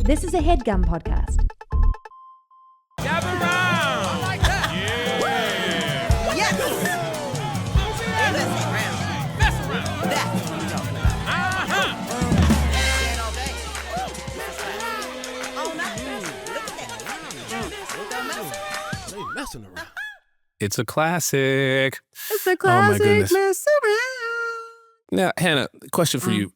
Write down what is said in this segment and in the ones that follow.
This is a HeadGum podcast. Gather round! I like that! Yeah! Yes! Mess around! That's what I'm talking about. Stand all day. All night. Look at that. They messing around. It's a classic. It's a classic goodness. mess around. Now, Hannah, question for you.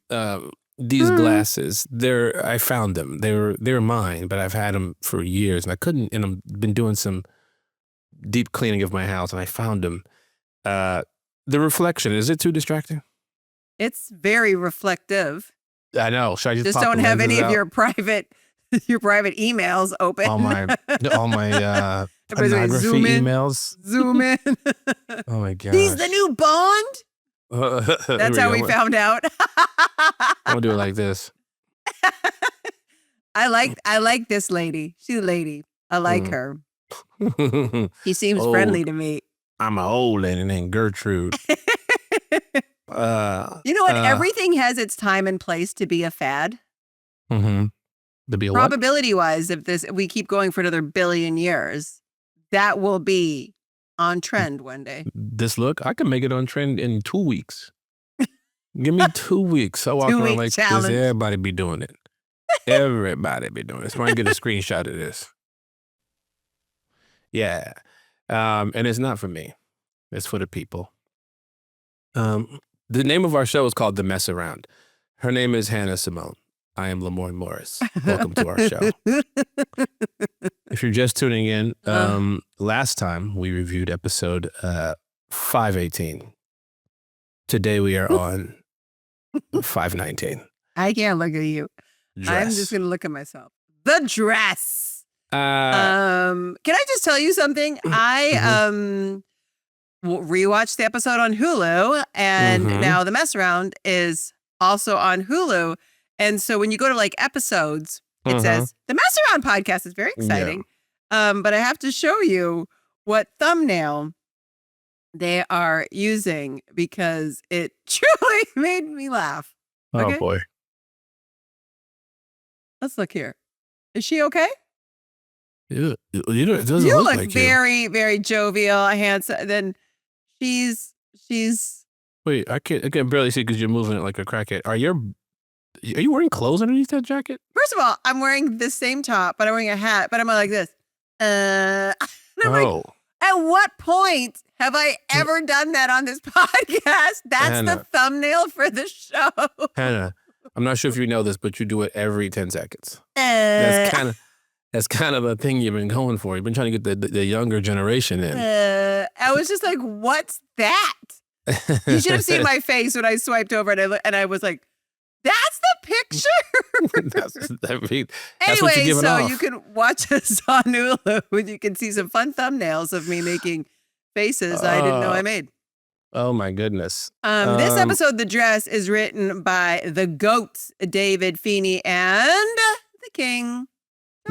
These glasses, I found them. They're mine, but I've had them for years, and I couldn't. And I've been doing some deep cleaning of my house, and I found them. The reflection, is it too distracting? It's very reflective. I know. Should I just Just pop don't the have any lenses of out? your private emails open. all my Everybody's like, pornography zoom in. emails? Zoom in. Oh my god! He's the new Bond. That's how we found out. I'm gonna do it like this. I like this lady. She's a lady. I like her. He seems friendly to me. I'm an old lady named Gertrude. You know what? Everything has its time and place to be a fad. Mm-hmm. To be a what? Probability-wise, if we keep going for another billion years, that will be on trend one day. This look, I can make it on trend in 2 weeks. Give me 2 weeks. I walk around 2-week like challenge. this. Everybody be doing it. Everybody be doing it. So I can get a screenshot of this. Yeah. And it's not for me. It's for the people. The name of our show is called The Mess Around. Her name is Hannah Simone. I am Lamorne Morris. Welcome to our show. If you're just tuning in, last time we reviewed episode 518. Today we are on 519. I can't look at you. Dress. I'm just going to look at myself. The dress. Uh, Can I just tell you something? I rewatched the episode on Hulu, and now The Mess Around is also on Hulu. And so when you go to like episodes, it says The Mess Around podcast. Is very exciting. But I have to show you what thumbnail they are using because it truly made me laugh. Okay? Oh boy. Let's look here. Is she okay? It doesn't You look look like very, very jovial, handsome. Then she's. Wait, I can't barely see because you're moving it like a crackhead. Are you wearing clothes underneath that jacket? First of all, I'm wearing the same top, but I'm wearing a hat. But I'm like this. And I'm like, at what point have I ever done that on this podcast? That's Hannah. the thumbnail for the show. Hannah, I'm not sure if you know this, but you do it every 10 seconds. That's kind of a thing you've been going for. You've been trying to get the younger generation in. I was just like, what's that? You should have seen my face when I swiped over and I was like, that's the picture. That's what Anyway, you're giving so off. you can watch us on Hulu and you can see some fun thumbnails of me making faces I didn't know I made. Oh my goodness. This episode, The Dress, is written by the GOATs, David Feeney and the King,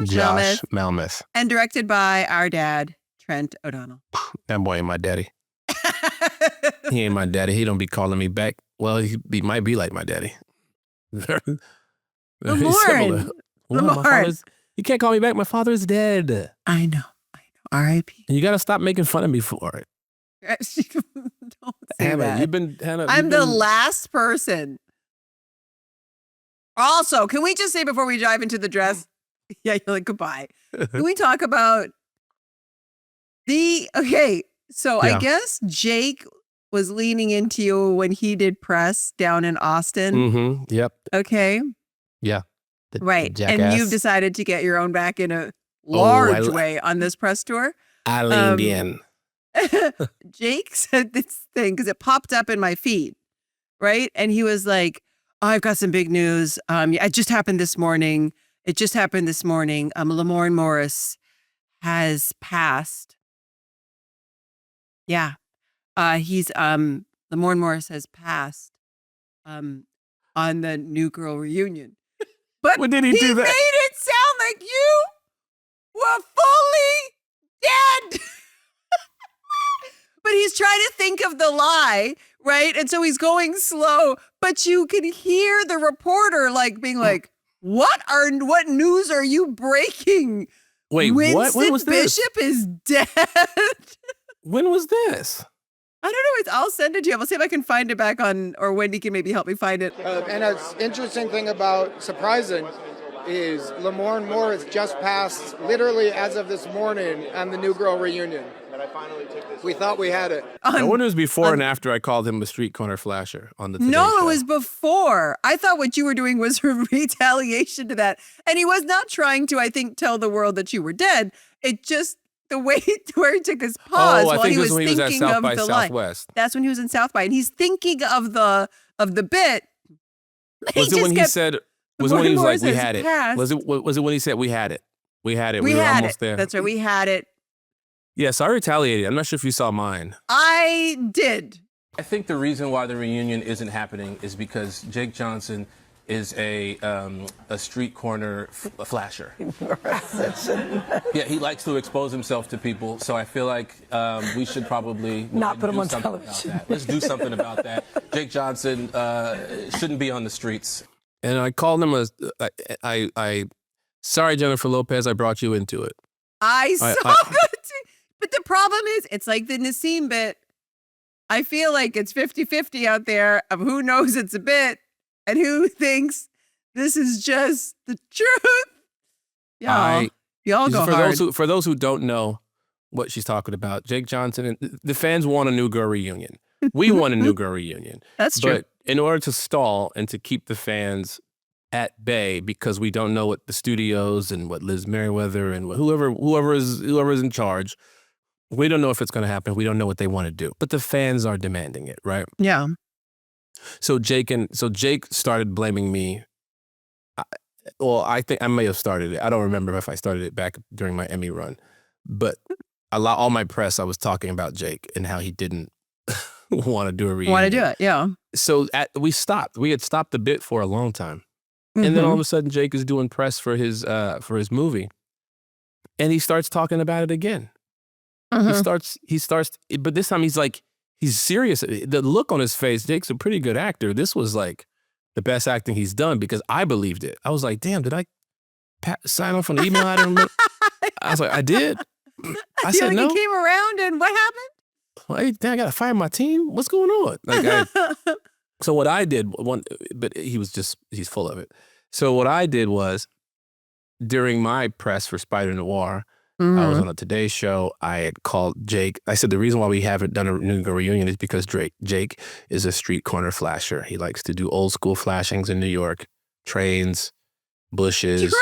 Josh Malmuth. and directed by our dad, Trent O'Donnell. That boy ain't my daddy. He ain't my daddy. He don't be calling me back. Well, he might be like my daddy. Very similar. Lamorne. You can't call me back. My father is dead. I know. R.I.P. And you got to stop making fun of me for it. Don't say Hannah, that. Hannah, I'm the last person. Also, can we just say before we dive into the dress? Yeah, you're like, goodbye. Can we talk about so Yeah. I guess Jake was leaning into you when he did press down in Austin. Mm-hmm. Yep. Okay. Yeah. Right. Jackass. And you've decided to get your own back in a large way on this press tour. I leaned in. Jake said this thing because it popped up in my feed, right? And he was like, oh, I've got some big news. It just happened this morning. Lamorne Morris has passed. Yeah. Lamorne Morris has passed on the New Girl reunion. But When did he do that? He made it sound like you were fully dead. But he's trying to think of the lie, right? And so he's going slow, but you can hear the reporter like being like, What news are you breaking? Wait, Winston what? When was this? Bishop is dead. When was this? I don't know. I'll send it to you. I'll see if I can find it back on, or Wendy can maybe help me find it. And an interesting thing about surprising is Lamorne Morris just passed, literally as of this morning, on the New Girl reunion. We thought we had it. I wonder if it was before and after I called him a street corner flasher on the Today No, Show. it was before. I thought what you were doing was a retaliation to that. And he was not trying to, I think, tell the world that you were dead. It just, the way where he took his pause I while think he it was when he was at thinking South of by the line. Southwest. That's when he was in South by. And he's thinking of the bit. Was it when he said, was it when he was like, we had it? Passed. Was it when he said, we had it? We had it. We were had almost it. there. That's right. We had it. Yeah, so I retaliated. I'm not sure if you saw mine. I did. I think the reason why the reunion isn't happening is because Jake Johnson is a street corner flasher. Yeah, he likes to expose himself to people, so I feel like we should probably Not put him on something television. about that. Let's do something about that. Jake Johnson shouldn't be on the streets. And I called him sorry, Jennifer Lopez, I brought you into it. I saw that. But the problem is, it's like the Nassim bit. I feel like it's 50-50 out there of who knows it's a bit and who thinks this is just the truth. Y'all go hard. For those who don't know what she's talking about, Jake Johnson and the fans want a New Girl reunion. We want a New Girl reunion. That's true. But in order to stall and to keep the fans at bay, because we don't know what the studios and what Liz Merriweather and whoever is in charge, we don't know if it's going to happen. We don't know what they want to do. But the fans are demanding it, right? Yeah. So Jake started blaming me. I think I may have started it. I don't remember if I started it back during my Emmy run, but all my press, I was talking about Jake and how he didn't want to do a reunion. Want to do it? Yeah. So we stopped. We had stopped the bit for a long time, and then all of a sudden, Jake is doing press for his movie, and he starts talking about it again. He starts, but this time he's serious. The look on his face, Jake's a pretty good actor. This was like the best acting he's done because I believed it. I was like, damn, did I sign off on the email? I didn't remember. I was like, I did. I said no. He came around and what happened? Well, hey, I got to fire my team. What's going on? So what I did, but he's full of it. So what I did was during my press for Spider Noir, I was on a Today Show. I had called Jake. I said the reason why we haven't done a New Girl reunion is because Jake is a street corner flasher. He likes to do old school flashings in New York, trains, bushes,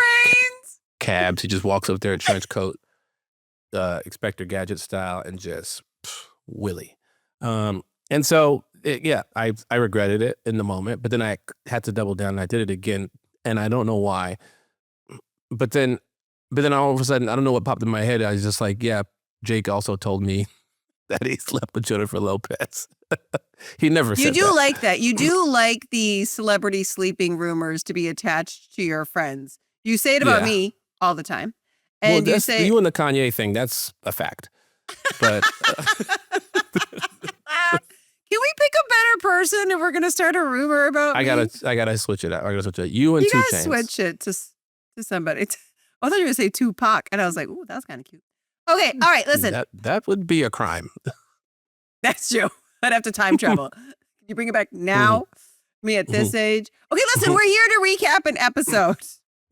cabs. He just walks up there in trench coat, Inspector Gadget style, and just Willie. And so I regretted it in the moment, but then I had to double down and I did it again, and I don't know why. But then all of a sudden, I don't know what popped in my head. I was just like, yeah, Jake also told me that he slept with Jennifer Lopez. He never said that. You do like that. You do like the celebrity sleeping rumors to be attached to your friends. You say it about me all the time. And well, you say you and the Kanye thing, that's a fact. But can we pick a better person if we're going to start a rumor about I gotta switch it out. You and 2 gotta Chainz. switch it to somebody. I thought you were going to say Tupac, and I was like, ooh, that's kind of cute. Okay, all right, listen. That would be a crime. That's true. I'd have to time travel. Can you bring it back now? Me at this age? Okay, listen, we're here to recap an episode.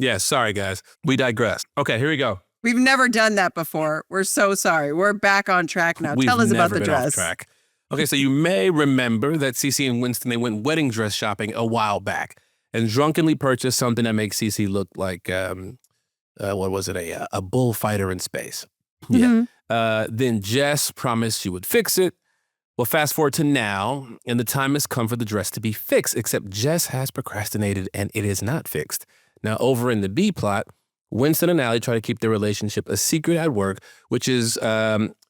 Yeah, sorry, guys. We digress. Okay, here we go. We've never done that before. We're so sorry. We're back on track now. We've Tell us about never the been dress. Off track. Okay, so you may remember that Cece and Winston, they went wedding dress shopping a while back and drunkenly purchased something that makes Cece look like, what was it, a bullfighter in space. Yeah. Then Jess promised she would fix it. Well, fast forward to now, and the time has come for the dress to be fixed, except Jess has procrastinated and it is not fixed. Now, over in the B plot, Winston and Allie try to keep their relationship a secret at work, which is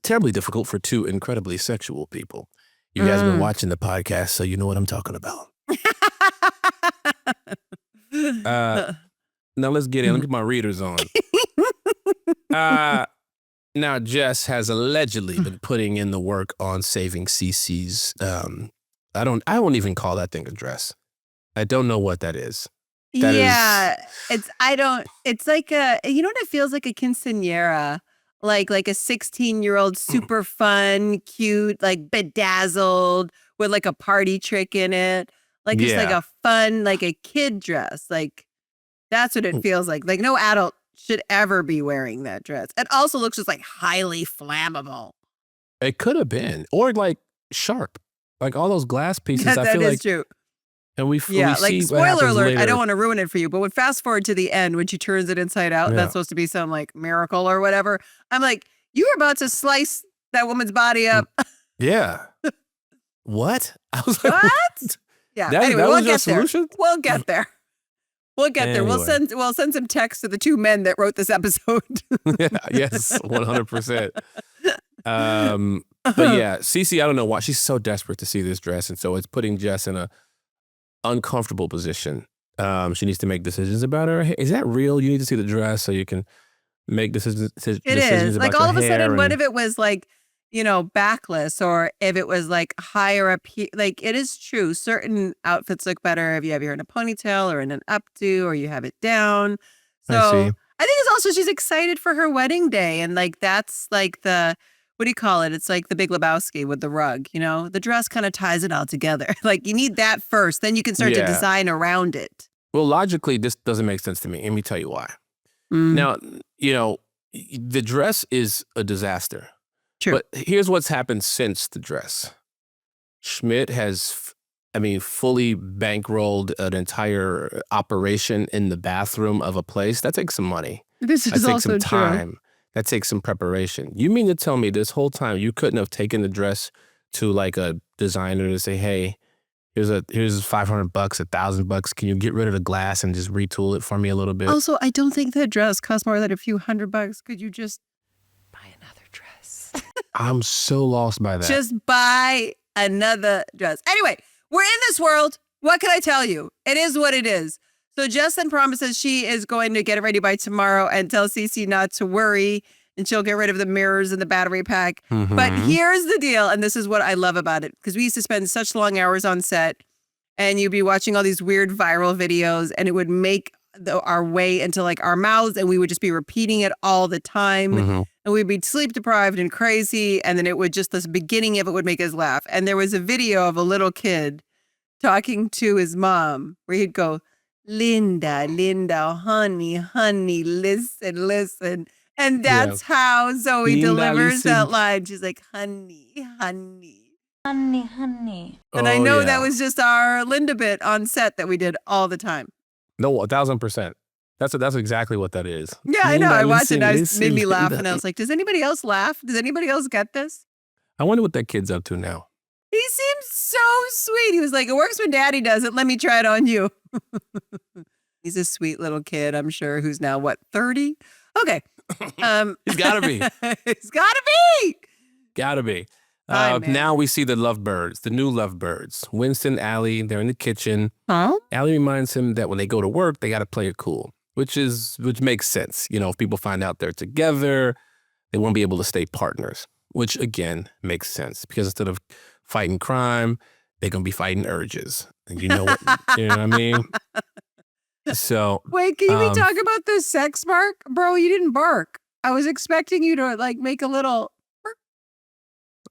terribly difficult for 2 incredibly sexual people. You guys have been watching the podcast, so you know what I'm talking about. Now let's get in. Let me get my readers on. Now Jess has allegedly been putting in the work on saving Cece's. I won't even call that thing a dress. I don't know what that is. That Yeah, it's like you know what it feels like, a quinceañera, like a 16-year-old super fun, cute, like bedazzled with like a party trick in it. Like just like Yeah. a fun, like a kid dress. Like that's what it feels like. Like no adult should ever be wearing that dress. It also looks just like highly flammable. It could have been. Or like sharp. Like all those glass pieces. That, I that feel is like true. and we Yeah, see like what spoiler happens alert, I later. don't want to ruin it for you, but when fast forward to the end when she turns it inside out, Yeah. that's supposed to be some like miracle or whatever. I'm like, you were about to slice that woman's body up. Yeah. What? I was like, What? Yeah. That- Anyway, that we'll was your get there. solution? We'll get there. We'll get there. We'll Anyway. send some text to the two men that wrote this episode. Yeah, yes, 100%. But yeah, Cece, I don't know why she's so desperate to see this dress, and so it's putting Jess in a uncomfortable position. She needs to make decisions about her. Is that real? You need to see the dress so you can make decisions. It decisions is. Like about all your of a sudden, hair what and- if it was like, you know, backless, or if it was like higher up here? Like it is true. Certain outfits look better if you have your hair in a ponytail or in an updo or you have it down. So I see. I think it's also she's excited for her wedding day. And like that's like the, what do you call it? It's like the Big Lebowski with the rug, you know? The dress kind of ties it all together. Like you need that first, then you can start to Yeah. design around it. Well, logically, this doesn't make sense to me. Let me tell you why. Mm, Now, you know, the dress is a disaster. True. But here's what's happened since the dress. Schmidt has, fully bankrolled an entire operation in the bathroom of a place. That takes some money. This That is takes also some true. time. That takes some preparation. You mean to tell me this whole time you couldn't have taken the dress to like a designer to say, hey, here's $500, $1,000. Can you get rid of the glass and just retool it for me a little bit? Also, I don't think that dress costs more than a few $100. Could you just buy another dress? I'm so lost by that. Just buy another dress. Anyway, we're in this world. What can I tell you? It is what it is. So Justin promises she is going to get it ready by tomorrow and tell Cece not to worry, and she'll get rid of the mirrors and the battery pack. But Mhm. here's the deal, and this is what I love about it, because we used to spend such long hours on set, and you'd be watching all these weird viral videos, and it would make our way into like our mouths, and we would just be repeating it all the time. Mhm. And we'd be sleep deprived and crazy. And then it would just, this beginning of it would make us laugh. And there was a video of a little kid talking to his mom where he'd go, Linda, Linda, honey, honey, listen, listen. And that's how Zoe Linda, delivers that listen. line. She's like, honey, honey. Honey, honey. And I Oh, know yeah. that was just our Linda bit on set that we did all the time. No, 1,000%. That's exactly what that is. Yeah, I know. Linda, I watched it. listen, And it listen, made me laugh. Linda. And I was like, does anybody else laugh? Does anybody else get this? I wonder what that kid's up to now. He seems so sweet. He was like, it works when daddy does it. Let me try it on you. He's a sweet little kid, I'm sure, who's now, what, 30? Okay. He's gotta be. He's got to be. Gotta be. Hi, man. Now we see the lovebirds, the new lovebirds. Winston, Allie, they're in the kitchen. Huh? Allie reminds him that when they go to work, they got to play it cool, which makes sense. You know, if people find out they're together, they won't be able to stay partners, which again makes sense because instead of fighting crime, they're going to be fighting urges. And you know what I mean? So Wait, can we Um, talk about the sex bark? Bro, you didn't bark. I was expecting you to like make a little,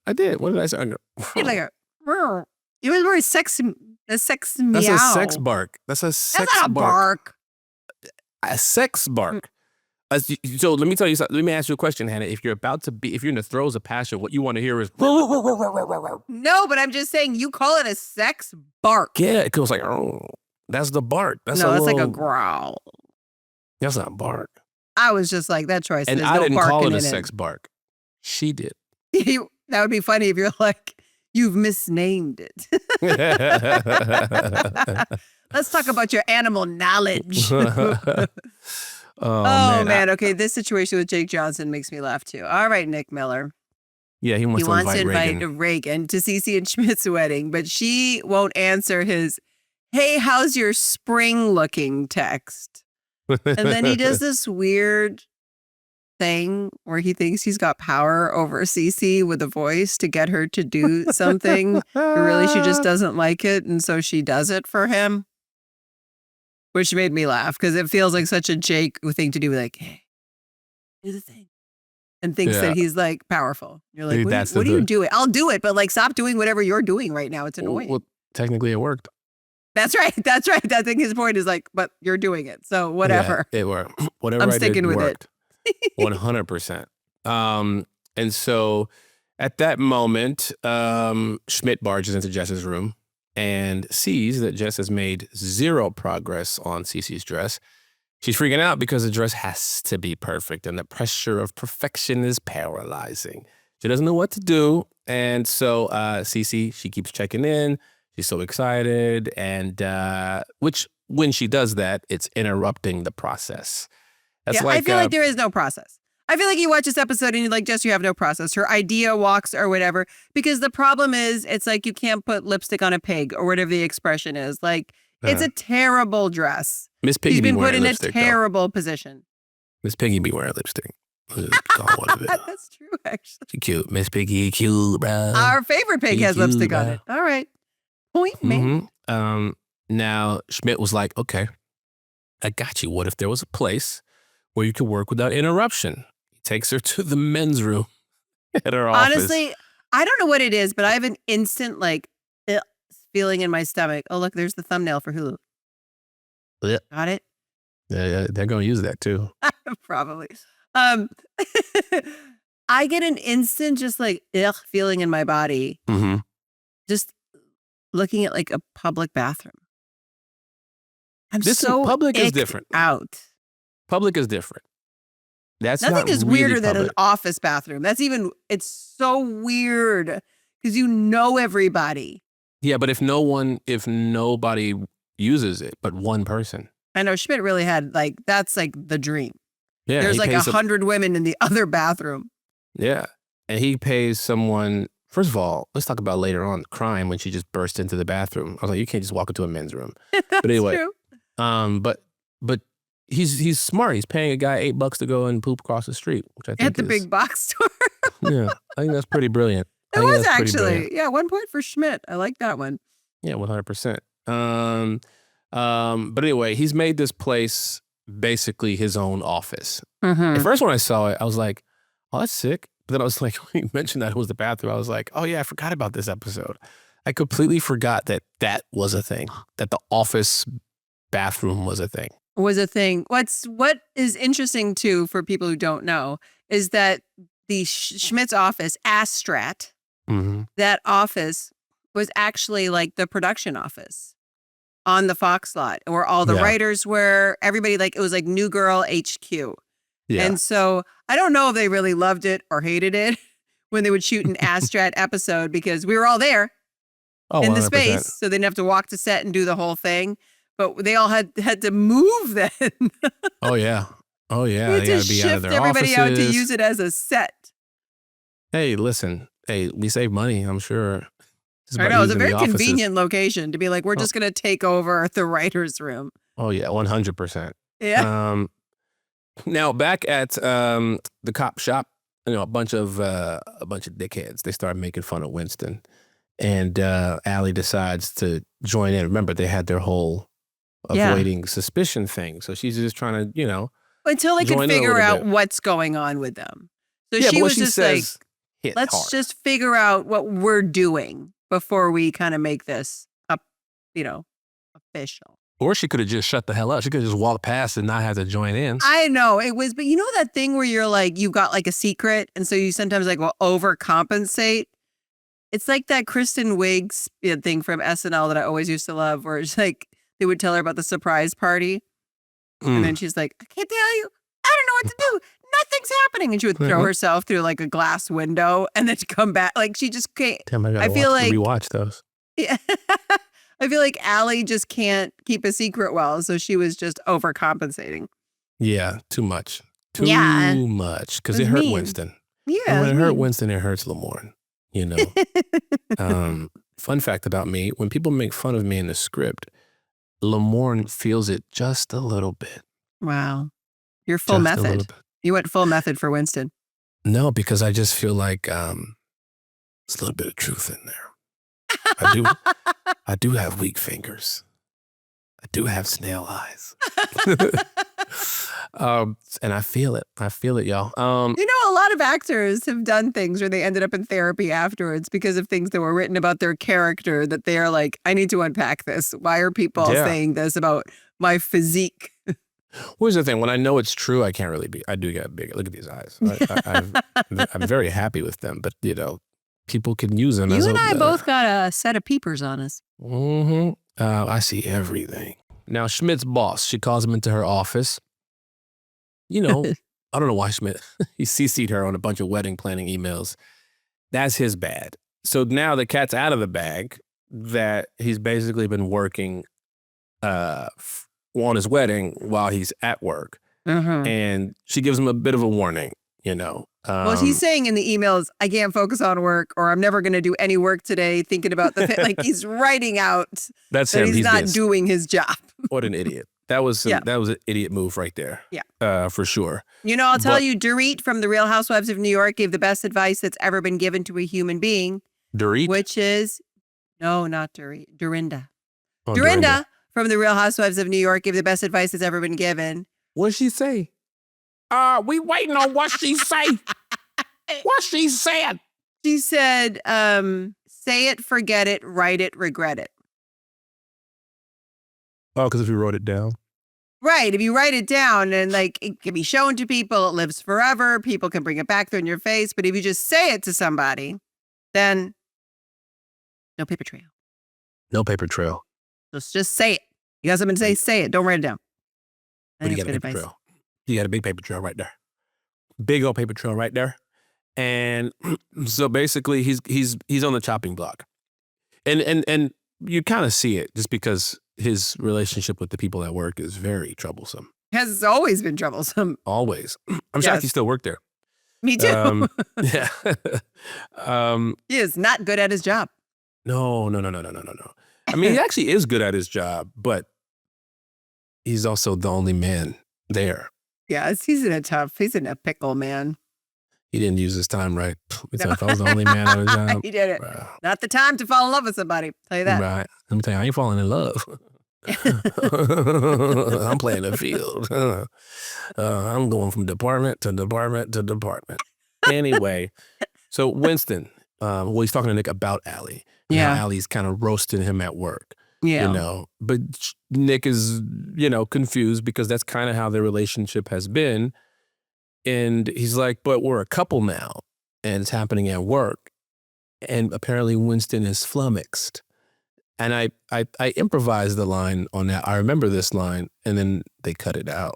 I did. What did I say? like a, it was very sex, a sex meow. That's a sex bark. That's a sex That's not a bark. A sex bark. So let me tell you something. Let me ask you a question, Hannah. If you're in the throes of passion, what you want to hear is, No, but I'm just saying you call it a sex bark. yeah, it goes like, oh, that's the bark. That's No, a that's like a little- growl. That's not bark. I was just like, that choice. And There's I no didn't barking call it a in sex bark. She did. That would be funny if you're like, you've misnamed it. Let's talk about your animal knowledge. Oh, man. Okay, this situation with Jake Johnson makes me laugh too. All right, Nick Miller. Yeah, he wants He to wants to invite invite Reagan. Reagan to Cece and Schmidt's wedding, but she won't answer his, hey, how's your spring looking text? And then he does this weird thing where he thinks he's got power over Cece with a voice to get her to do something. But really, she just doesn't like it. And so she does it for him, which made me laugh because it feels like such a Jake thing to do. Like, hey, do the thing. And thinks Yeah. that he's like powerful. You're like, Dude, what, that's what the- are you doing? I'll do it, but like stop doing whatever you're doing right now. It's annoying. Well, technically it worked. That's right. That's right. I think his point is like, but you're doing it. So whatever. Yeah, it worked. Whatever I'm I did sticking with worked. 100%. And so at that moment, Schmidt barges into Jess's room and sees that Jess has made zero progress on Cece's dress. She's freaking out because the dress has to be perfect and the pressure of perfection is paralyzing. She doesn't know what to do. And so Cece, she keeps checking in. She's so excited. And which when she does that, it's interrupting the process. That's I feel like there is no process. I feel like you watch this episode and you're like, Jess, you have no process. Her idea walks or whatever. Because the problem is, it's like you can't put lipstick on a pig or whatever the expression is. Like, it's a terrible dress. Miss Piggy She's be been put wearing in lipstick, a terrible position. Miss Piggy be wearing lipstick. What of it. That's true, actually. She cute. Miss Piggy cute, bro. Our favorite pig Piggy has lipstick cute, on bruh. it. All right. Point made. Now Schmidt was like, okay, I got you. What if there was a place where you could work without interruption? He takes her to the men's room at her office. Honestly, I don't know what it is, but I have an instant like feeling in my stomach. Oh, look, there's the thumbnail for Hulu. Yeah. Got it? Yeah, they're going to use that too. Probably. I get an instant just like feeling in my body Mm-hmm. just looking at like a public bathroom. I'm This so public is icked different. out. Public is different. That's Nothing not is really weirder than an public. office bathroom. It's so weird because you know everybody. Yeah, but if nobody uses it, but one person. I know Schmidt really had that's like the dream. Yeah, There's he like pays 100 women in the other bathroom. Yeah. And he pays someone, first of all, let's talk about later on crime when she just burst into the bathroom. I was like, you can't just walk into a men's room. That's anyway, true. But he's smart. He's paying a guy $8 to go and poop across the street, which I think At the big box store. Yeah, I think that's pretty brilliant. It was actually. Yeah, 1 point for Schmidt. I like that one. Yeah, 100%. But anyway, he's made this place basically his own office. Mm-hmm. At first when I saw it, I was like, oh, that's sick. But then I was like, when you mentioned that it was the bathroom, I was like, oh yeah, I forgot about this episode. I completely forgot that was a thing, that the office bathroom was a thing. Was a thing. What is interesting too for people who don't know is that the Schmidt's office, Astrat, Mm-hmm. that office was actually like the production office on the Fox lot where all the Yeah. writers were, everybody it was like New Girl HQ. Yeah. And so I don't know if they really loved it or hated it when they would shoot an Astrat episode because we were all there in the 100%. space. So they didn't have to walk to set and do the whole thing. But they all had to move then. Oh yeah. Oh yeah. We had They to got to be out of shift their everybody out to offices. use it as a set. Hey, listen. Hey, we save money, I'm sure. Just I by know, it's a using very the offices. convenient location to be like, we're just going to take over the writer's room. Oh yeah, 100%. Yeah. Now back at the cop shop, a bunch of dickheads. They start making fun of Winston, and Allie decides to join in. Remember, they had their whole Yeah. avoiding suspicion thing, so she's just trying to, Until they join could in a figure little out bit. what's going on with them. So yeah. she But what was she just says, hit let's hard. just figure out what we're doing before we kind of make this up, official. Or she could have just shut the hell up. She could have just walked past and not have to join in. I know it was, but you know that thing where you're like, you've got like a secret. And so you sometimes will overcompensate. It's like that Kristen Wiig's thing from SNL that I always used to love, where it's like, they would tell her about the surprise party. And then she's like, I can't tell you. I don't know what to do. Nothing's happening. And she would throw herself through like a glass window and then come back. Like she just can't. Damn, I I feel like- rewatch those. Yeah. I feel like Allie just can't keep a secret well. So she was just overcompensating. Yeah, too much. Too Yeah. much. Because It it was hurt mean. Winston. Yeah. And when it hurt mean. Winston, it hurts Lamorne. Fun fact about me, when people make fun of me in the script, Lamorne feels it just a little bit. Wow. You're full Just a little method. bit. You went full method for Winston. No, because I just feel like there's a little bit of truth in there. I do have weak fingers. I do have snail eyes. And I feel it. I feel it, y'all. You know, a lot of actors have done things where they ended up in therapy afterwards because of things that were written about their character that they are like, I need to unpack this. Why are people saying this about my physique? Here's the thing. When I know it's true, I can't really be. I do get big. Look at these eyes. I'm very happy with them, but you know, people can use them. You and I both got a set of peepers on us. Mm-hmm. I see everything. Now, Schmidt's boss, she calls him into her office. You know, I don't know why Schmidt, he CC'd her on a bunch of wedding planning emails. That's his bad. So now the cat's out of the bag that he's basically been working on his wedding while he's at work. And she gives him a bit of a warning, you know. Well, he's saying in the emails, I can't focus on work, or I'm never going to do any work today, thinking about like he's writing out that he's not doing his job. What an idiot. That was an idiot move right there. Yeah. For sure. You know, I'll tell you, Dorit from The Real Housewives of New York gave the best advice that's ever been given to a human being. Dorit? Which is, no, not Dorit, Dorinda. Oh, Dorinda from The Real Housewives of New York gave the best advice that's ever been given. What'd she say? We waiting on what she say. What she said. She said, say it, forget it, write it, regret it. Oh, because if you wrote it down. Right. If you write it down and like it can be shown to people, it lives forever. People can bring it back through in your face. But if you just say it to somebody, then no paper trail. No paper trail. Just say it. You got something to say it. Don't write it down. But you got a paper trail. You got a big paper trail right there. Big old paper trail right there. And so basically he's on the chopping block. And you kind of see it just because his relationship with the people at work is very troublesome. Has always been troublesome. Always. I'm shocked he still worked there. Me too. Yeah. He is not good at his job. No. I mean, he actually is good at his job, but he's also the only man there. Yes, he's in a pickle, man. He didn't use his time right. No. If I was the only man at his job. He did it. Not the time to fall in love with somebody. Tell you that. Right. Let me tell you, I ain't falling in love. I'm playing the field. I'm going from department to department to department. Anyway, so Winston, he's talking to Nick about Allie. Yeah. Allie's kind of roasting him at work. Yeah. You know, but Nick is, you know, confused because that's kind of how their relationship has been. And he's like, but we're a couple now and it's happening at work. And apparently Winston is flummoxed. And I improvised the line on that. I remember this line and then they cut it out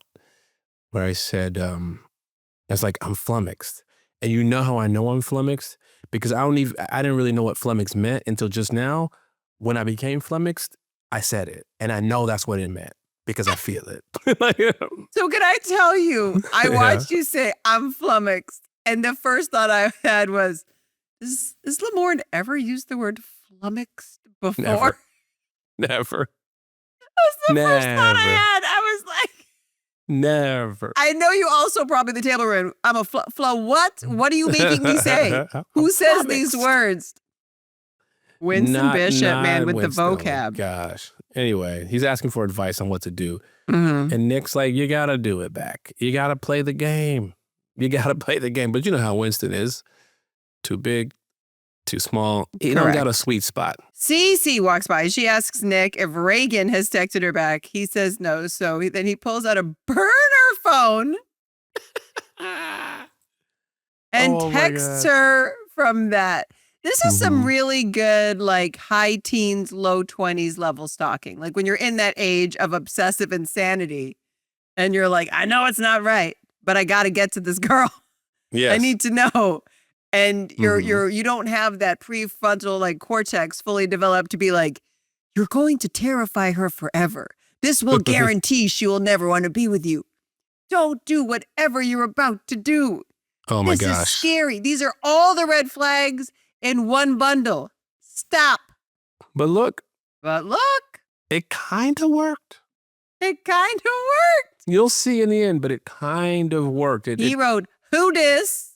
where I said, it's like, I'm flummoxed. And you know how I know I'm flummoxed? Because I didn't really know what flummoxed meant until just now. When I became flummoxed, I said it. And I know that's what it meant because I feel it. So can I tell you, I watched you say, I'm flummoxed. And the first thought I had was, does Lamorne ever use the word flummoxed before? Never. That was the first thought I had. I was like, never. I know you also probably the table ran. I'm a what? What are you making me say? Who says these words? Winston Bishop, man, with Winston, the vocab. Oh gosh. Anyway, he's asking for advice on what to do. Mm-hmm. And Nick's like, you got to do it back. You got to play the game. You got to play the game. But you know how Winston is. Too big, too small. He don't got a sweet spot. Cece walks by. She asks Nick if Reagan has texted her back. He says no. So then he pulls out a burner phone and texts her from that. This is some really good, like high teens, low 20s level stalking. Like when you're in that age of obsessive insanity and you're like, I know it's not right, but I got to get to this girl. Yes. I need to know. And you don't have that prefrontal like cortex fully developed to be like, you're going to terrify her forever. This will guarantee she will never want to be with you. Don't do whatever you're about to do. Oh my gosh. This is scary. These are all the red flags in one bundle. Stop. But look. It kind of worked. You'll see in the end, but it kind of worked. He wrote, who dis?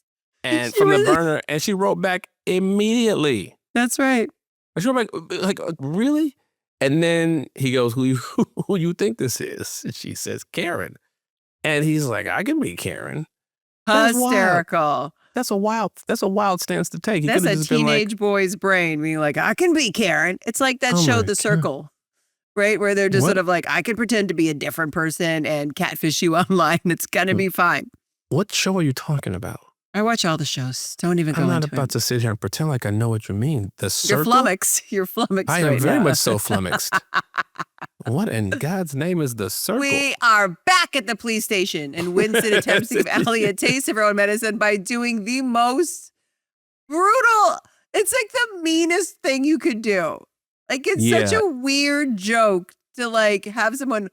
And from the burner, and she wrote back immediately. That's right. And she wrote back, like, really? And then he goes, who you think this is? And she says, Karen. And he's like, I can be Karen. That's wild. Hysterical. That's a wild stance to take. He That's could've a just been like, teenage boy's brain being like, I can be Karen. It's like that Oh show, my The God. Circle, right? Where they're just What? sort of like, I can pretend to be a different person and catfish you online. It's going to be fine. What show are you talking about? I watch all the shows. Don't even go I'm not into about it. to sit here and pretend like I know what you mean. The You're Circle? flummoxed. You're flummoxed I am right very now. much so flummoxed. What in God's name is The Circle? We are back at the police station, and Winston attempts to give Allie a taste of her own medicine by doing the most brutal. It's like the meanest thing you could do. Like, it's such Yeah. a weird joke to like have someone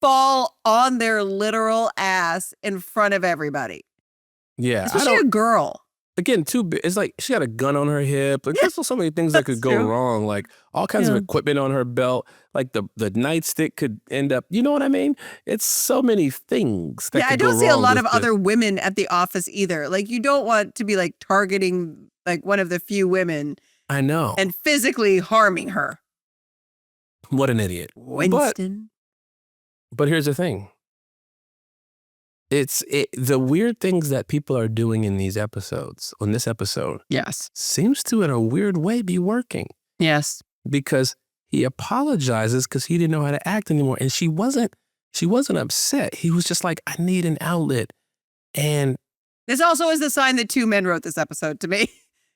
fall on their literal ass in front of everybody, Yeah. I especially a don't, girl. again, it's like she got a gun on her hip. Like, there's so many things that could That's go true. wrong. Like, all kinds of Yeah. equipment on her belt. Like, the nightstick could end up, you know what I mean? It's so many things that Yeah, I could go don't see a wrong lot with of other women at the office either. Like, you don't want to be like targeting like one of the few women I know. and physically harming her. What an idiot. Winston. But here's the thing. The weird things that people are doing in these episodes, on this episode, Yes. seems to, in a weird way, be working. Yes. Because he apologizes because he didn't know how to act anymore. And she wasn't upset. He was just like, I need an outlet. And This also is the sign that two men wrote this episode to me.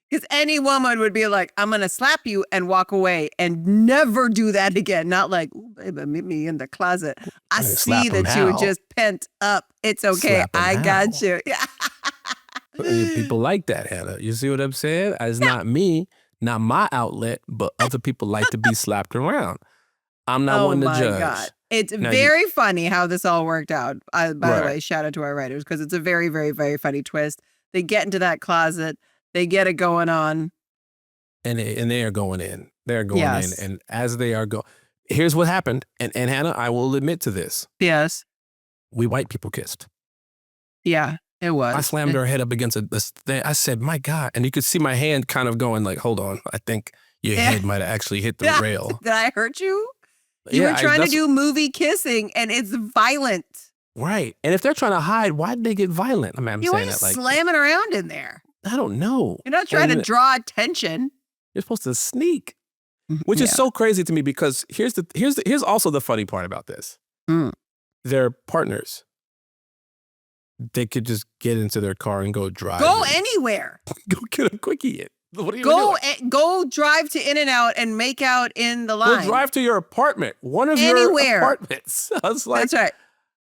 Because any woman would be like, I'm going to slap you and walk away and never do that again. Not like, ooh, baby, meet me in the closet. I slap see him that you were how? just pent up. It's okay. Slap him I got how? you. people like that, Hannah. You see what I'm saying? It's not me, not my outlet, but other people like to be slapped around. I'm not Oh one to my judge. God. It's Now very funny how this all worked out. By the Right. way, shout out to our writers because it's a very, very, very funny twist. They get into that closet. They get it going on. And they are going in. They're going Yes. in. And as they are going, here's what happened. And Hannah, I will admit to this. Yes. We white people kissed. Yeah, it was. I slammed her head up against this thing. I said, my God. And you could see my hand kind of going like, hold on. I think your Yeah. head might have actually hit the Yeah. rail. Did I hurt you? You Yeah, were trying to that's- do movie kissing and it's violent. Right. And if they're trying to hide, why did they get violent? I mean, I'm You saying ain't that like, slamming around in there. I don't know. You're not trying to And draw attention. You're supposed to sneak, which is Yeah. so crazy to me because here's also the funny part about this. Mm. They're partners. They could just get into their car and go drive. Go and anywhere. go get a quickie in. What are you doing? Go drive to In-N-Out and make out in the line. Go drive to your apartment. One of Anywhere. your apartments. I was like, That's right.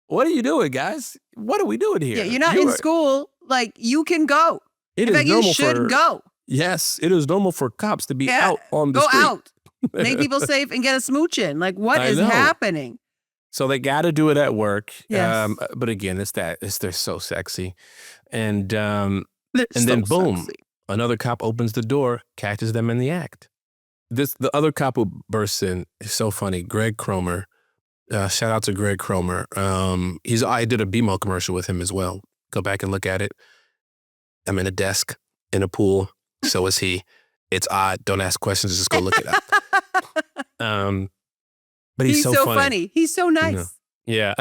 what are you doing, guys? What are we doing here? Yeah, you're not in school. Like, you can go. It In is fact, you normal should for, go. Yes, it is normal for cops to be Yeah, out on the Go street. out. Make people safe and get a smooch in. Like, what I is know. happening? So they got to do it at work. Yes. But again, they're so sexy. And They're And then so boom. sexy. another cop opens the door, catches them in the act. The other cop who bursts in is so funny. Greg Cromer. Shout out to Greg Cromer. I did a BMO commercial with him as well. Go back and look at it. I'm in a desk in a pool. So is he. It's odd. Don't ask questions. Just go look it up. But he's so funny. He's so nice. Yeah.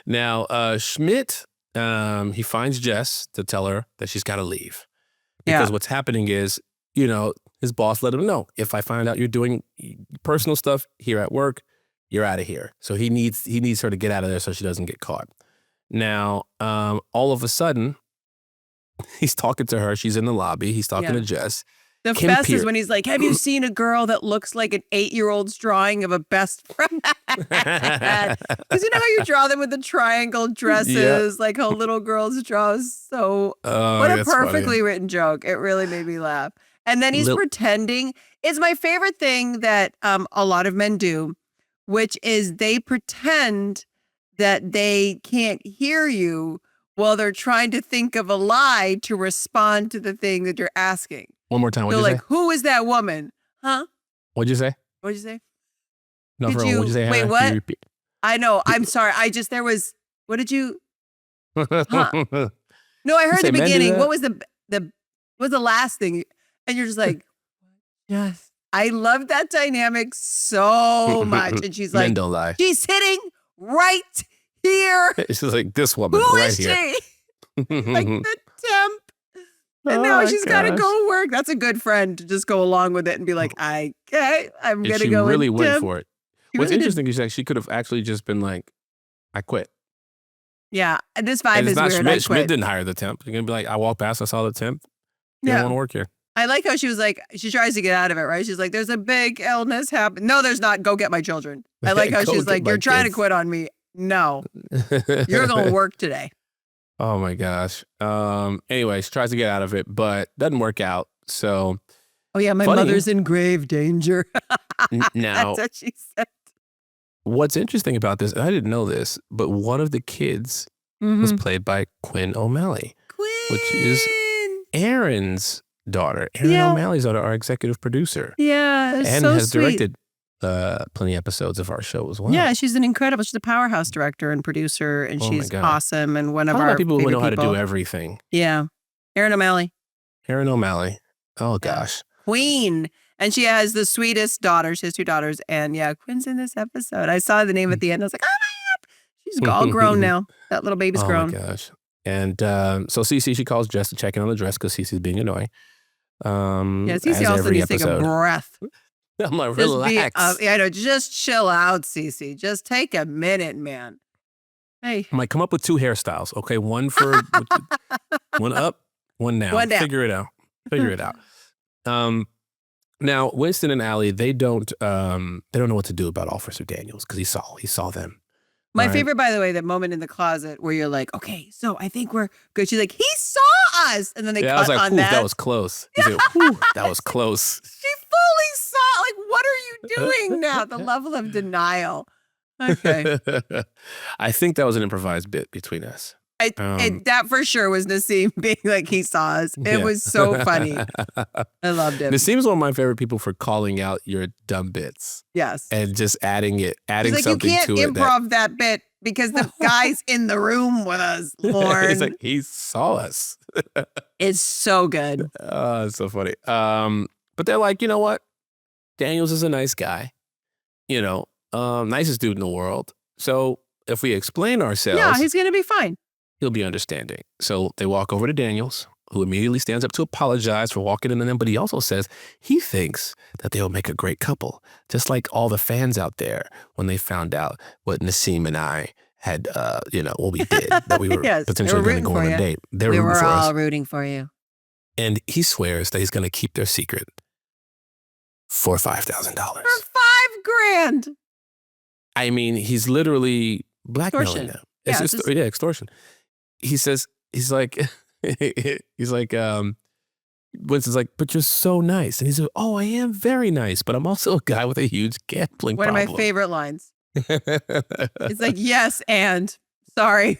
Now, Schmidt, he finds Jess to tell her that she's got to leave. Because what's happening is, his boss let him know, if I find out you're doing personal stuff here at work, you're out of here. So he needs her to get out of there so she doesn't get caught. Now, all of a sudden, he's talking to her. She's in the lobby. He's talking to Jess. The Kim best is Pierce. when he's like, have you seen a girl that looks like an 8-year-old's drawing of a best friend? Because you know how you draw them with the triangle dresses, like how little girls draw. So what a that's perfectly funny. written joke. It really made me laugh. And then he's pretending. It's my favorite thing that a lot of men do, which is they pretend that they can't hear you while they're trying to think of a lie to respond to the thing that you're asking. One more time. They're What'd you like, say? who is that woman? Huh? What'd you say? What'd you say? No, Did for real. What'd you say? wait, Hannah? what? Can you repeat? I know. I'm sorry. What did you? No, I heard say the men do beginning. that? What was the last thing? And you're just like, yes. I love that dynamic so much. And she's Men like, don't lie. she's sitting right here. She's like, this woman Who right is here. she? Like the temp. And now she's got to go work. That's a good friend to just go along with it and be like, okay, I'm going to She go really with went temp. for it. She What's really did. interesting is that she could have actually just been like, I quit. Yeah, and this vibe And is it's not weird. Schmidt. I Schmidt quit. didn't hire the temp. You're going to be like, I walked past, I saw the temp. You Yeah. don't want to work here. I like how she was like, she tries to get out of it, right? She's like, there's a big illness happening. No, there's not. Go get my children. I like how Go she's get like, my you're trying to kids." quit on me. No, you're going to work today. Oh my gosh. Anyway, she tries to get out of it, but doesn't work out. So Oh, yeah, my Funny. mother's in grave danger. now, That's what she said. what's interesting about this, and I didn't know this, but one of the kids was played by Quinn O'Malley, Quinn. which is Aaron's daughter. Aaron Yeah. O'Malley's daughter, our executive producer, Yeah, it's and so has sweet. directed plenty of episodes of our show as well. Yeah, she's an incredible. She's a powerhouse director and producer, and Oh my she's God. awesome. And one of Talk our about people who favorite know how to people. do everything. Yeah, Erin O'Malley, Aaron O'Malley. Oh gosh. Queen, and she has the sweetest daughter. She has 2 daughters, and yeah, Quinn's in this episode. I saw the name at the end. I was like, oh my God, she's all grown now. That little baby's Oh grown. my gosh. And so Cece, she calls Jess to check in on the dress because Cece's being annoying. Yeah, as Cece also every needs to take a episode. breath. I'm like, Just relax. yeah, I know. Just chill out, Cece. Just take a minute, man. Hey, I'm like, come up with 2 hairstyles. Okay, one for one up, one down. One down. Figure it out. Figure it out. Now Winston and Allie, they don't know what to do about Officer Daniels because he saw them. my Right. favorite, by the way, that moment in the closet where you're like, okay, so I think we're good. She's like, he saw us, and then they Yeah, I cut was like, on "Whew, that. that was close. He's like, "Whew, that was close. She fully saw. Like, what are you doing now? The level of denial. Okay, I think that was an improvised bit between us. that for sure was Nassim being like, he saw us. It Yeah. was so funny. I loved it. Nassim's one of my favorite people for calling out your dumb bits Yes. and just adding She's like, you something can't to it. improv that bit because the guy's in the room with us, Lauren. It's like, he saw us. It's so good. Oh, it's so funny. But they're like, you know what? Daniels is a nice guy. You know, nicest dude in the world. So if we explain ourselves, Yeah, he's going to be fine. he'll be understanding. So they walk over to Daniels, who immediately stands up to apologize for walking in on them. But he also says he thinks that they'll make a great couple, just like all the fans out there when they found out what Nassim and I had, what we did, that we were Yes, they potentially were going to rooting go for on a you. date. They're We rooting were for us. all rooting for you. And he swears that he's going to keep their secret for $5,000. For $5,000. I mean, he's literally blackmailing Extortion. them. Yeah, It's just- extortion. He says, he's like, Winston's like, but you're so nice. And he's like, oh, I am very nice, but I'm also a guy with a huge gambling One problem. of my favorite lines. It's like, yes, and sorry.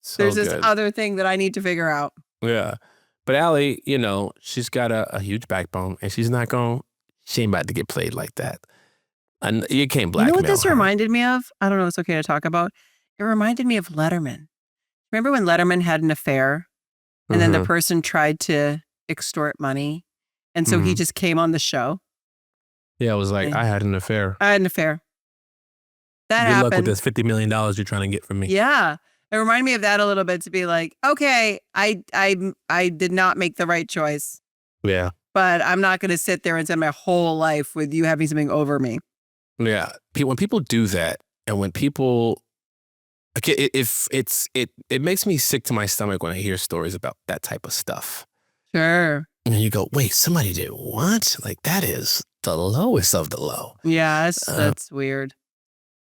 So There's this good. other thing that I need to figure out. Yeah. But Allie, she's got a huge backbone and she ain't about to get played like that. And you can't You blackmail know what this her. reminded me of? I don't know if it's okay to talk about. It reminded me of Letterman. Remember when Letterman had an affair and then the Mhm. person tried to extort money? And so he Mhm. just came on the show. Yeah, it was like, Okay. I had an affair. I had an affair. That Good happened. luck with this $50 million you're trying to get from me. Yeah. It reminded me of that a little bit to be like, okay, I did not make the right choice, Yeah. but I'm not going to sit there and spend my whole life with you having something over me. Yeah. When people do that, and when people, okay, it makes me sick to my stomach when I hear stories about that type of stuff. Sure. And you go, wait, somebody did what? Like, that is the lowest of the low. Yeah, Uh, that's weird.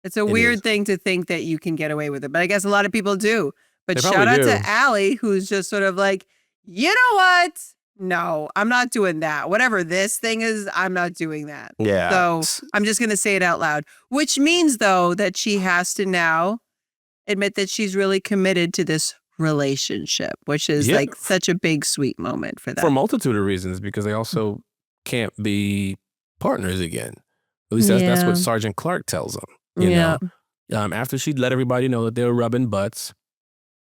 It's a it weird is. thing to think that you can get away with it, but I guess a lot of people do. But They shout probably out do. to Allie, who's just sort of like, you know what? No, I'm not doing that. Whatever this thing is, I'm not doing that. Yeah. So I'm just going to say it out loud, which means, though, that she has to now admit that she's really committed to this relationship, which is Yeah. like such a big, sweet moment for them. For a multitude of reasons, because they also can't be partners again. At least that's Yeah. what Sergeant Clark tells them. You know, after she'd let everybody know that they were rubbing butts,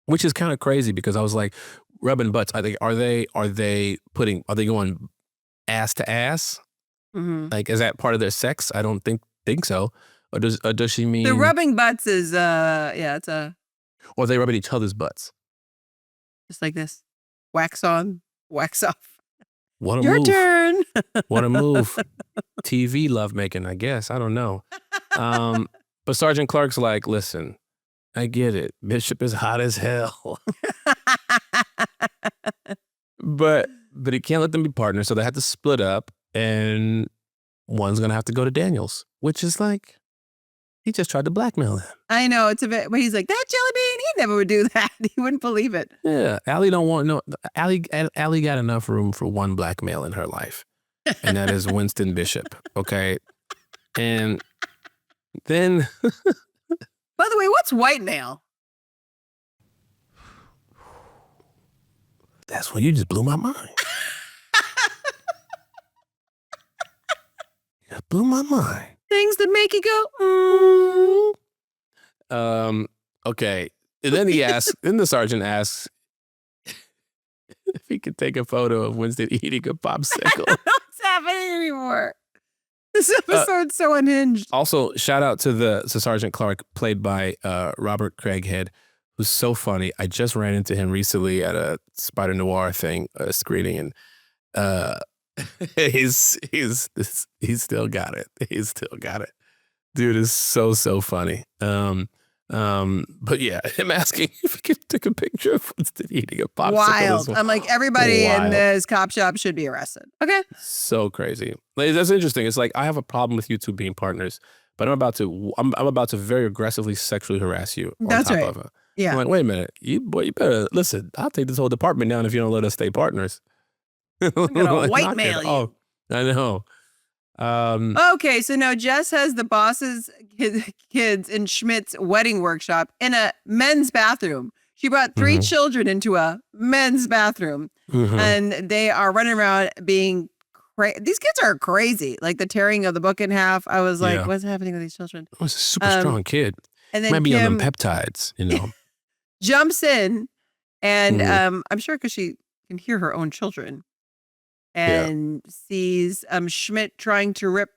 which is kind of crazy because I was like, rubbing butts. Are they going ass to ass? Like, is that part of their sex? I don't think so. Or does she mean The rubbing butts is it's or they rub at each other's butts? just like this. Wax on, wax off. What a Your move. turn. What a move. TV lovemaking, I guess. I don't know. But Sergeant Clark's like, listen, I get it. Bishop is hot as hell. But he can't let them be partners, so they have to split up, and one's gonna have to go to Daniels, which is like, he just tried to blackmail him. I know, it's a bit, but he's like, that jelly bean, he never would do that. He wouldn't believe it. Yeah, Allie don't want no. Allie got enough room for one blackmail in her life, and that is Winston Bishop. Okay, and then By the way, what's white nail? that's when you just blew my mind. You blew my mind. Things that make you go, Okay. And then then the sergeant asks if he could take a photo of Winston eating a popsicle. What's happening anymore? This episode's so unhinged. Also, shout out to Sergeant Clark, played by Robert Craighead, who's so funny. I just ran into him recently at a Spider Noir screening, and he's still got it. He's still got it. Dude is so funny. But yeah, him asking if he could take a picture of Winston eating a popsicle. Wild. I'm like, everybody in wild. this cop shop should be arrested. Okay. So crazy. Like, that's interesting. It's like, I have a problem with you two being partners, but I'm about to very aggressively sexually harass you on That's top right. of it. Yeah. I'm like, wait a minute, you better listen. I'll take this whole department down if you don't let us stay partners. I'm gonna Like, white knock it mail you. off. I know. Okay, so now Jess has the boss's kids in Schmidt's wedding workshop in a men's bathroom. She brought 3 children into a men's bathroom, and they are running around being crazy. These kids are crazy. Like the tearing of the book in half. I was like, Yeah. what's happening with these children? He was a super strong kid. And then Might be on Kim them peptides, you know. jumps in, and I'm sure because she can hear her own children, and sees Schmidt trying to rip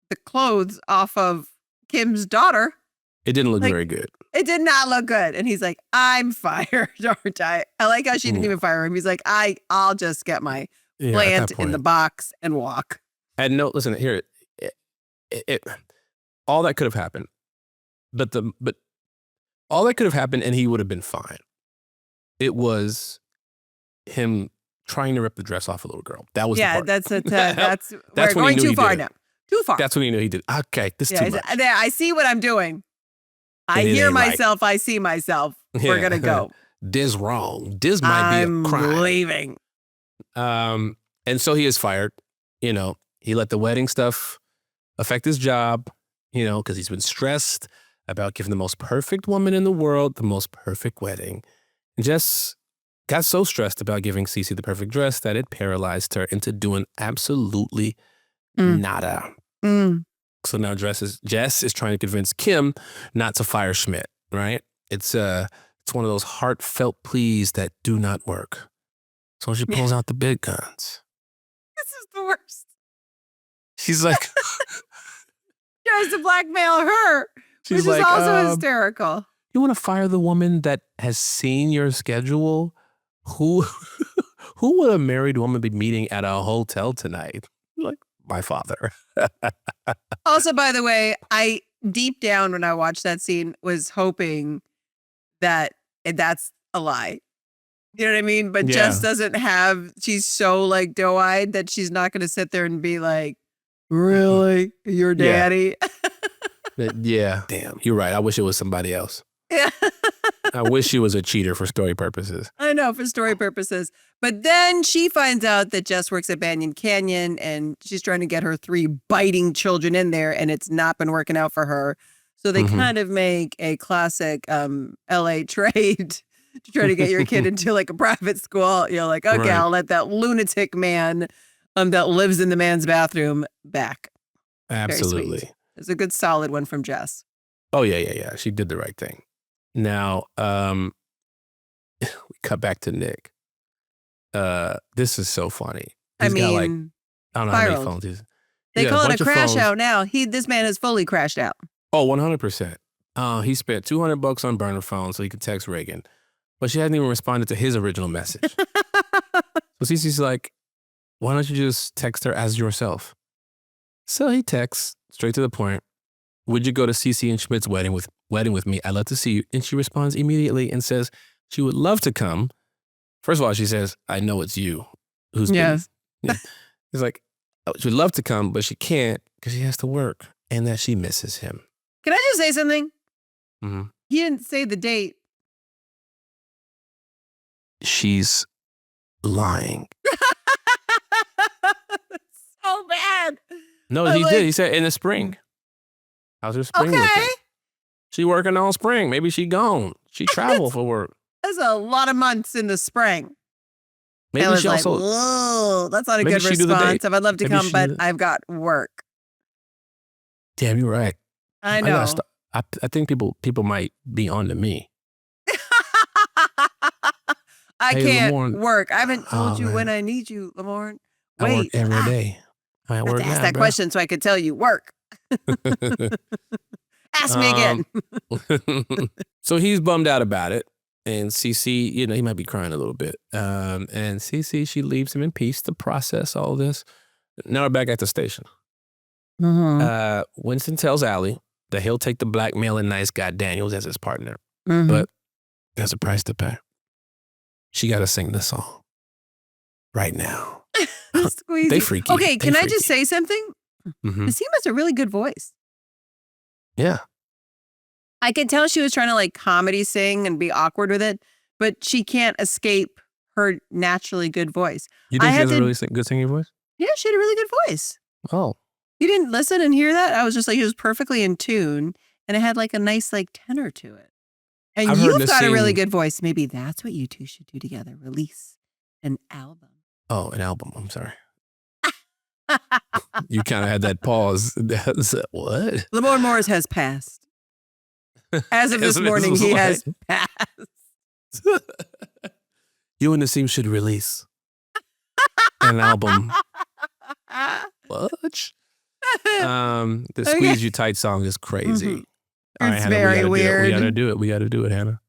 the clothes off of Kim's daughter. It didn't look Like, very good. It did not look good. And he's like, I'm fired, aren't I? I like how she didn't even fire him. He's like, I'll just get my Yeah, at plant that in the point. box and walk. And no, listen, here, all that could have happened, but all that could have happened, and he would have been fine. It was him trying to rip the dress off a little girl. That was the part. that's we're That's when he going knew too he far did now. it. Too far. That's when he knew he did. Okay, this is Yeah, too much. I see what I'm doing. I And it hear ain't right. myself. I see myself. We're Yeah. gonna go. This wrong. This might be I'm a crime. leaving. And so he is fired. You know, he let the wedding stuff affect his job, you know, because he's been stressed about giving the most perfect woman in the world the most perfect wedding. And Jess got so stressed about giving Cece the perfect dress that it paralyzed her into doing absolutely nada. So now Jess is trying to convince Kim not to fire Schmidt, right? It's one of those heartfelt pleas that do not work. So she pulls out the big guns. This is the worst. She's like, Tries to blackmail her, she's which like, is also hysterical. you want to fire the woman that has seen your schedule? Who would a married woman be meeting at a hotel tonight? Like, my father. Also, by the way, I deep down when I watched that scene was hoping that that's a lie. You know what I mean? But Yeah. Jess doesn't have, she's so like doe-eyed that she's not going to sit there and be like, really? Your Yeah. daddy? Yeah. Damn. You're right. I wish it was somebody else. Yeah. I wish she was a cheater for story purposes. I know, for story purposes. But then she finds out that Jess works at Banyan Canyon and she's trying to get her 3 biting children in there, and it's not been working out for her. So they kind of make a classic LA trade to try to get your kid into like a private school. You're like, okay, Right. I'll let that lunatic man that lives in the man's bathroom back. Absolutely. sweet. It's a good solid one from Jess. Oh, yeah. She did the right thing. Now, we cut back to Nick. This is so funny. He's got like, I don't know how many spiraled. phones he's. They call it bunch a of crash phones. out now. This man has fully crashed out. Oh, 100%. He spent $200 on burner phone so he could text Reagan, but she hadn't even responded to his original message. So Cece's like, why don't you just text her as yourself? So he texts straight to the point. Would you go to Cece and Schmidt's wedding with me? I'd love to see you. And she responds immediately and says she would love to come. First of all, she says, I know it's you who's Yes. been. He's like, oh, she would love to come, but she can't because she has to work and that she misses him. Can I just say something? Mm-hmm. He didn't say the date. She's lying. So bad. No, I'm he like, did. He said in the spring. How's her spring Okay. looking? She working all spring. Maybe she gone. She traveled for work. That's a lot of months in the spring. Maybe I was she like, also. whoa, that's not a maybe good she do the response. date. I'd love to Maybe come, she but do the- I've got work. Damn, you're right. I gotta know. stop. I think people might be on to me. I Hey, can't Lamorne. work. I haven't told Oh, you when man. I need you, Lamorne. I work Wait. every day. I I have work to ask now, that bro. question so I could tell you work. Ask me again. So he's bummed out about it. And Cece, he might be crying a little bit. And Cece, she leaves him in peace to process all this. Now we're back at the station. Mhm. Winston tells Allie that he'll take the blackmailing nice guy Daniels as his partner. Mhm. But there's a price to pay. She got to sing the song right now. Squeezy. They freaky. Okay, They can I just freaky. say something? Mm-hmm. This has a really good voice. Yeah. I can tell she was trying to like comedy sing and be awkward with it, but she can't escape her naturally good voice. You I think she had has a to- really good singing voice? Yeah, she had a really good voice. Oh. You didn't listen and hear that? I was just like, it was perfectly in tune and it had like a nice like tenor to it. And I've heard you've her got a really sing- good voice. Maybe that's what you two should do together. Release an album. Oh, an album. I'm sorry. You kind of had that pause. That's, what? Lamorne Morris has passed. As of As this of morning, this he morning. has passed. You and the team should release an album. What? The Okay. Squeeze You Tight song is crazy. Mhm. All right, It's Hannah, very we weird. gotta do it. We gotta do it, Hannah.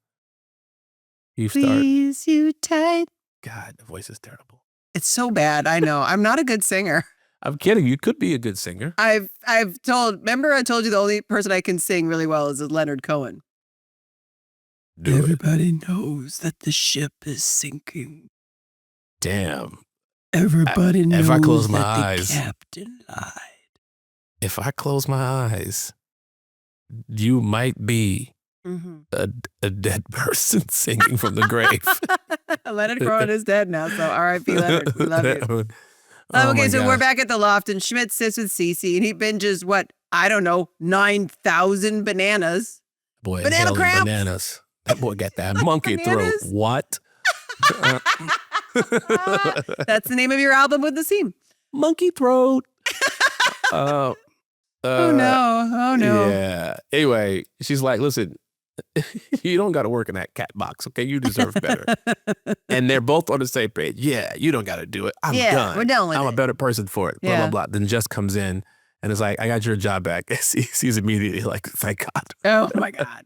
You start. Please, you tight. God, the voice is terrible. It's so bad. I know. I'm not a good singer. I'm kidding. You could be a good singer. Remember I told you the only person I can sing really well is Leonard Cohen. Do it. Everybody knows that the ship is sinking. Damn. Everybody knows if I close my that eyes- the captain lied. If I close my eyes, you might be Mm-hmm. a dead person singing from the grave. Leonard Cohen is dead now, so R.I.P. Leonard. We love you. Oh Okay, my so we're gosh. back at the loft, and Schmidt sits with Cece, and he binges what? I don't know, 9,000 bananas. Boy, Banana inhaling cramps? bananas. That boy got that monkey throat. Bananas? What? That's the name of your album with the seam. Monkey throat. Oh no! Oh no! Yeah. Anyway, she's like, listen, you don't got to work in that cat box, okay? You deserve better. And they're both on the same page. Yeah, you don't got to do it. I'm Yeah, done. we're done with I'm a it. better person for it. Blah, Yeah. blah, blah. Then Jess comes in and is like, I got your job back. She's immediately like, thank God. Oh my God!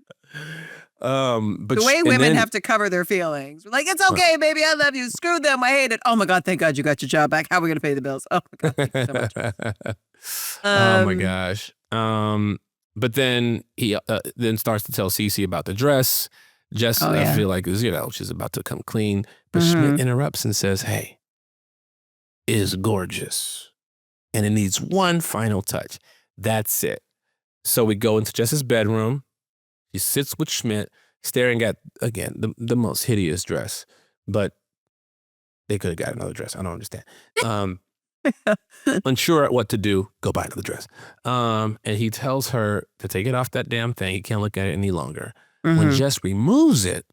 But The way and women then- have to cover their feelings. We're like, it's okay, baby. I love you. Screw them. I hate it. Oh my God! Thank God you got your job back. How are we gonna pay the bills? Oh my God! Thank you so much. Oh my Um, gosh. But then he then starts to tell Cece about the dress. Jess, Oh, I yeah. feel like, she's about to come clean. But Mhm. Schmidt interrupts and says, hey, it is gorgeous. And it needs one final touch. That's it. So we go into Jess's bedroom. She sits with Schmidt, staring at, again, the most hideous dress. But they could have got another dress. I don't understand. Unsure what to do, go buy another dress. And he tells her to take it off that damn thing. He can't look at it any longer. When Mhm. Jess removes it,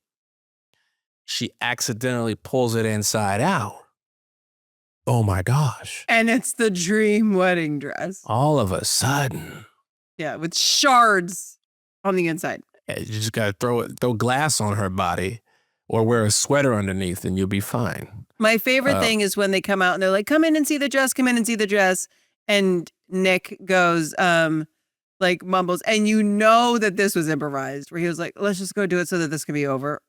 she accidentally pulls it inside out. Oh my gosh. And it's the dream wedding dress. All of a sudden, Yeah, with shards on the inside. you just gotta throw glass on her body or wear a sweater underneath and you'll be fine. My favorite Uh, thing is when they come out and they're like, come in and see the dress, come in and see the dress. And Nick goes, like mumbles, and you know that this was improvised, where he was like, let's just go do it so that this can be over.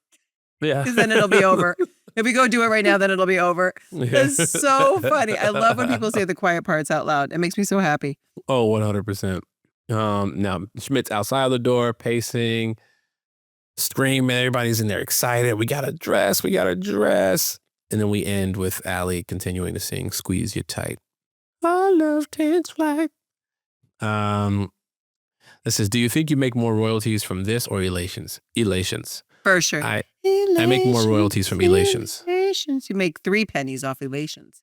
Yeah. Because then it'll be over. If we go do it right now, then it'll be over. It's so funny. I love when people say the quiet parts out loud. It makes me so happy. Oh, 100%. Now Schmidt's outside the door, pacing, screaming. Everybody's in there excited. We got a dress. And then we end with Allie continuing to sing Squeeze You Tight. I love takes flight. This is, do you think you make more royalties from this or elations? Elations. For sure. I make more royalties from elations. Elations. You make 3 pennies off elations.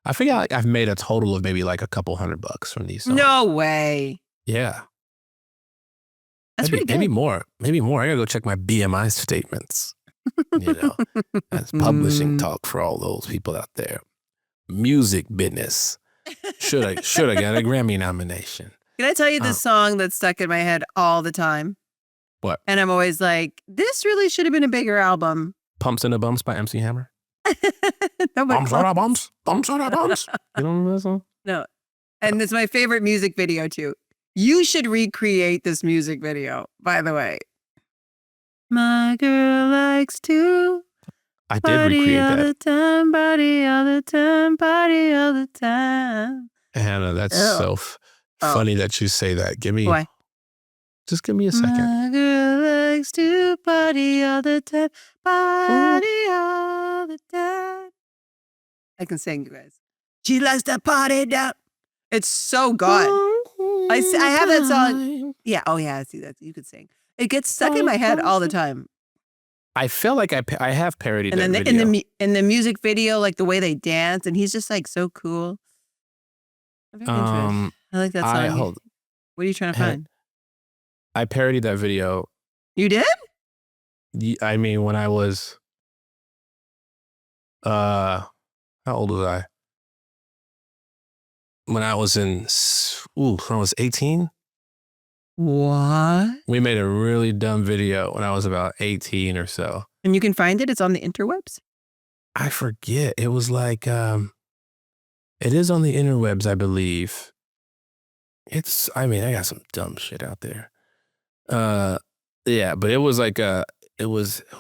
I feel like I've made a total of maybe like a couple $100 from these songs. No way. Yeah. That's pretty good. Maybe more. I gotta go check my BMI statements. You know, that's publishing talk for all those people out there. Music business. Should I got a Grammy nomination? Can I tell you this song that's stuck in my head all the time? What? And I'm always like, this really should have been a bigger album. Pumps and a Bumps by MC Hammer. Nobody Bumps on a bumps. Bumps on a bumps. You don't remember that song? No. And it's my favorite music video too. You should recreate this music video, by the way. My girl likes to I did recreate all that. the time, body all the time, body all the time. Hannah, that's Ew. so funny that you say that. Why? Just give me a second. My girl likes to party all the time, party all the time. I can sing, you guys. She likes to party down. It's so good. I have that song. Yeah. Oh, yeah. I see that. You could sing. It gets stuck in my head all the time. I feel like I have parodied And that then video. in the music video, like the way they dance, and he's just like so cool. I'm very interested. I like that song. What are you trying to find? I parodied that video. You did? I mean, when I was, how old was I? When I was when I was 18. What? We made a really dumb video when I was about 18 or so. And you can find it? It's on the interwebs? I forget. It was like, it is on the interwebs, I believe. I got some dumb shit out there. Yeah, but it was like who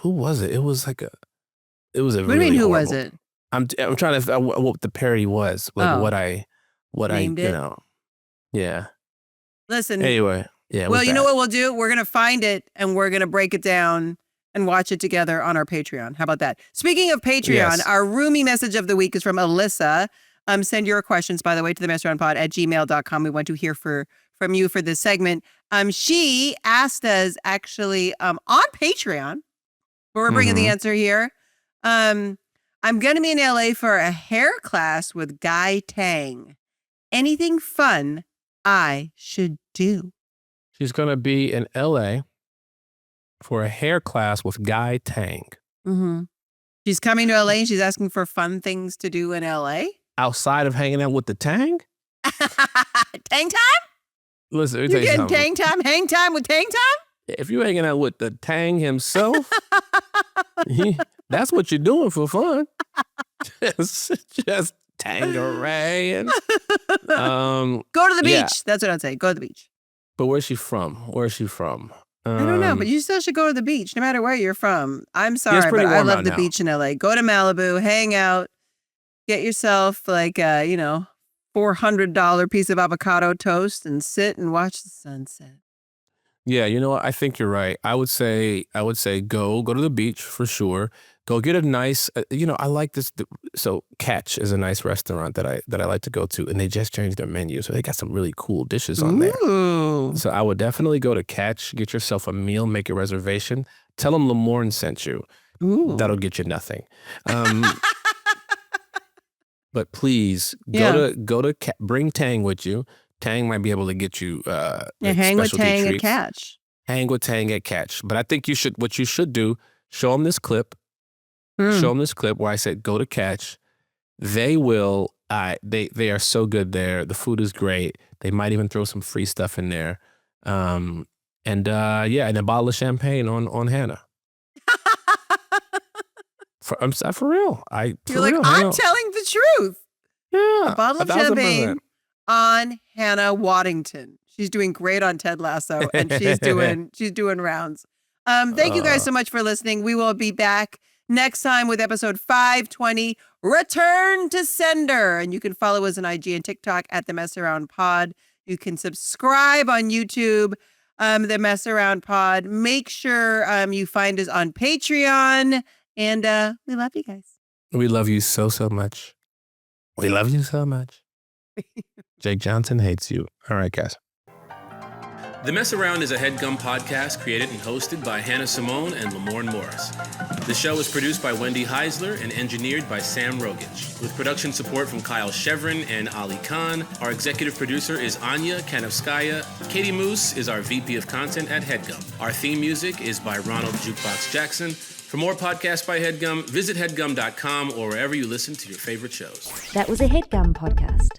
was it? It was like it was a What do you really mean, who horrible, was it? I'm trying to what the parody was, like what I Named you it? know, yeah. Listen. Anyway, yeah. Well, you know what we'll do? We're going to find it and we're going to break it down and watch it together on our Patreon. How about that? Speaking of Patreon, Yes. our roomie message of the week is from Alyssa. Send your questions, by the way, to the messaroundpod@gmail.com. We want to hear from you for this segment. She asked us actually on Patreon, where we're bringing the answer here. I'm going to be in LA for a hair class with Guy Tang. Anything fun I should do? She's gonna be in LA for a hair class with Guy Tang. Mm-hmm. She's coming to LA and she's asking for fun things to do in LA. Outside of hanging out with the Tang? Tang time? Listen, let me You tell you getting something. Tang time? Hang time with Tang time? If you're hanging out with the Tang himself, that's what you're doing for fun. just Tangeray. Go to the beach. Yeah. That's what I'd say. Go to the beach. But where's she from? I don't know, but you still should go to the beach, no matter where you're from. I'm sorry, it's but pretty I warm love out the now. beach in LA. Go to Malibu, hang out, get yourself like $400 piece of avocado toast and sit and watch the sunset. Yeah, you know what? I think you're right. I would say go to the beach for sure. Go get a nice, I like this. So Catch is a nice restaurant that I like to go to, and they just changed their menu, so they got some really cool dishes on there. Ooh. So I would definitely go to Catch, get yourself a meal, make a reservation. Tell them Lamorne sent you. Ooh. That'll get you nothing. But please bring Tang with you. Tang might be able to get you hang with specialty Tang and treats. Catch. Hang with Tang at Catch. But I think what you should do, show them this clip. Hmm. Show them this clip where I said go to Catch. They will. They are so good there. The food is great. They might even throw some free stuff in there. And a bottle of champagne on Hannah. For real. You're like, I'm telling the truth. Yeah. A bottle of 1,000%. champagne on Hannah Waddington. She's doing great on Ted Lasso, and she's doing rounds. Thank you guys so much for listening. We will be back next time with episode 520, Return to Sender. And you can follow us on IG and TikTok at The Mess Around Pod. You can subscribe on YouTube, The Mess Around Pod. Make sure you find us on Patreon. And we love you guys. We love you so, so much. We love you so much. Jake Johnson hates you. All right, guys. The Mess Around is a HeadGum podcast created and hosted by Hannah Simone and Lamorne Morris. The show is produced by Wendy Heisler and engineered by Sam Rogich, with production support from Kyle Chevron and Ali Khan. Our executive producer is Anya Kanovskaya. Katie Moose is our VP of Content at HeadGum. Our theme music is by Ronald Jukebox Jackson. For more podcasts by HeadGum, visit headgum.com or wherever you listen to your favorite shows. That was a HeadGum podcast.